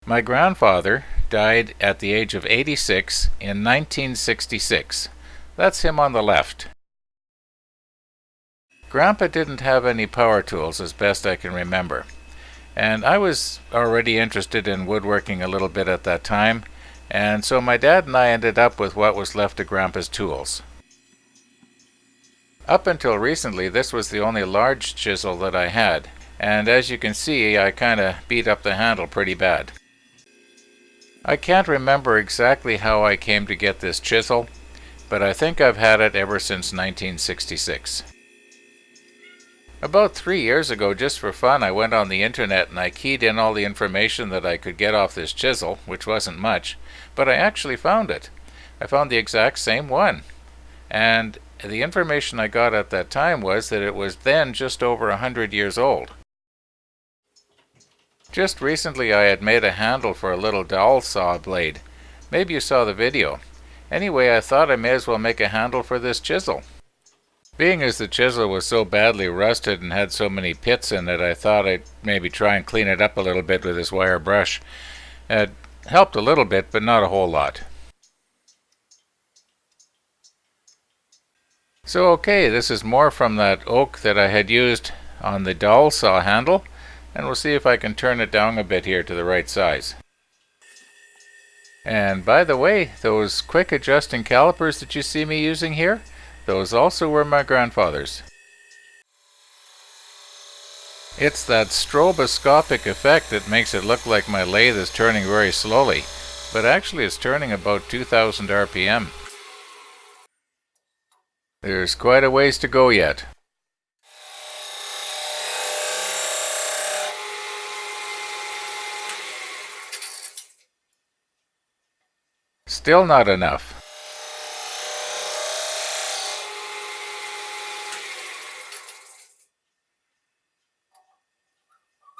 My grandfather died at the age of 86 in 1966. That's him on the left. Grandpa didn't have any power tools as best I can remember, and I was already interested in woodworking a little bit at that time, and so my dad and I ended up with what was left of Grandpa's tools. Up until recently, this was the only large chisel that I had, and as you can see, I kinda beat up the handle pretty bad. I can't remember exactly how I came to get this chisel, but I think I've had it ever since 1966. About 3 years ago, just for fun, I went on the internet and I keyed in all the information that I could get off this chisel, which wasn't much, but I actually found it. I found the exact same one. And the information I got at that time was that it was then just over 100 years old. Just recently I had made a handle for a little dowel saw blade. Maybe you saw the video. Anyway, I thought I may as well make a handle for this chisel. Being as the chisel was so badly rusted and had so many pits in it, I thought I'd maybe try and clean it up a little bit with this wire brush. It helped a little bit, but not a whole lot. So okay, this is more from that oak that I had used on the dowel saw handle, and we'll see if I can turn it down a bit here to the right size. And by the way, those quick adjusting calipers that you see me using here, those also were my grandfather's. It's that stroboscopic effect that makes it look like my lathe is turning very slowly, but actually it's turning about 2000 RPM. There's quite a ways to go yet. Still not enough.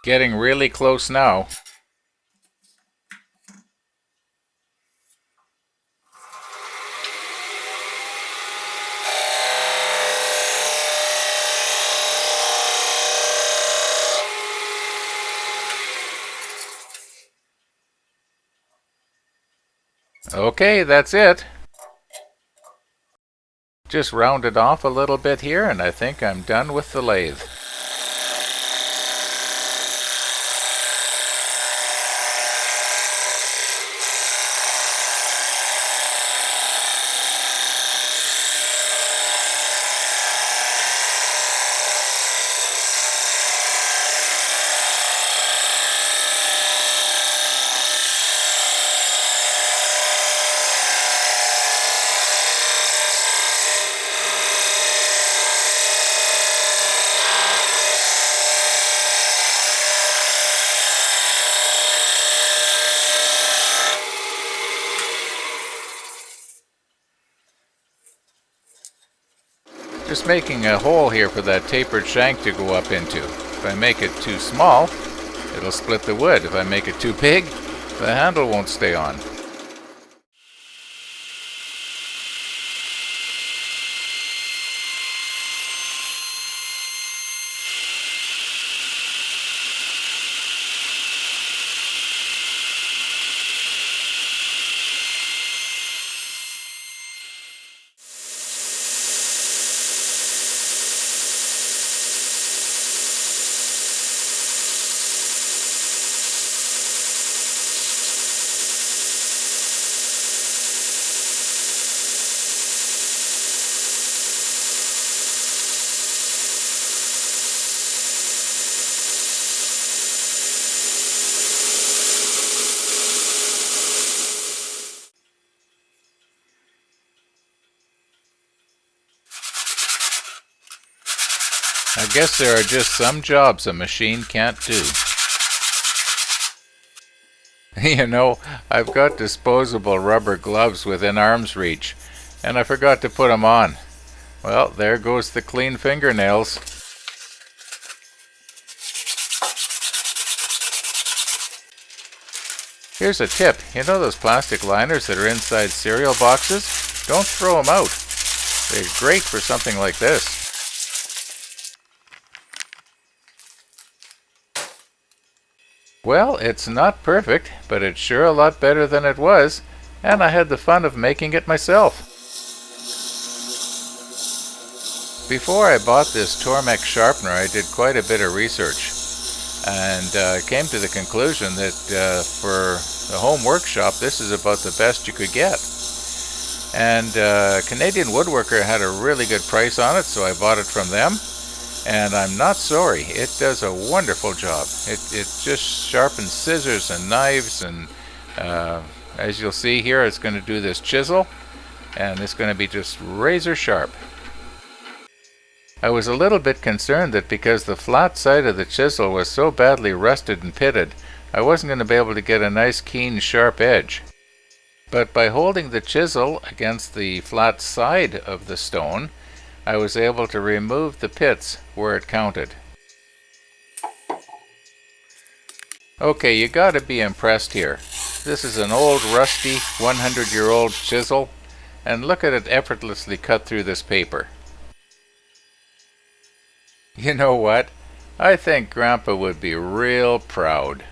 Getting really close now. Okay, that's it. Just round it off a little bit here, and I think I'm done with the lathe. Just making a hole here for that tapered shank to go up into. If I make it too small, it'll split the wood. If I make it too big, the handle won't stay on. I guess there are just some jobs a machine can't do. You know, I've got disposable rubber gloves within arm's reach, and I forgot to put them on. Well, there goes the clean fingernails. Here's a tip. You know those plastic liners that are inside cereal boxes? Don't throw them out. They're great for something like this. Well, it's not perfect, but it's sure a lot better than it was, and I had the fun of making it myself. Before I bought this Tormek sharpener, I did quite a bit of research and came to the conclusion that for the home workshop, this is about the best you could get. And Canadian Woodworker had a really good price on it, so I bought it from them. And I'm not sorry, it does a wonderful job. It just sharpens scissors and knives, and as you'll see here, it's going to do this chisel, and it's going to be just razor sharp. I was a little bit concerned that because the flat side of the chisel was so badly rusted and pitted, I wasn't going to be able to get a nice keen sharp edge. But by holding the chisel against the flat side of the stone, I was able to remove the pits where it counted. Okay, you gotta be impressed here. This is an old rusty 100-year-old chisel, and look at it effortlessly cut through this paper. You know what? I think Grandpa would be real proud.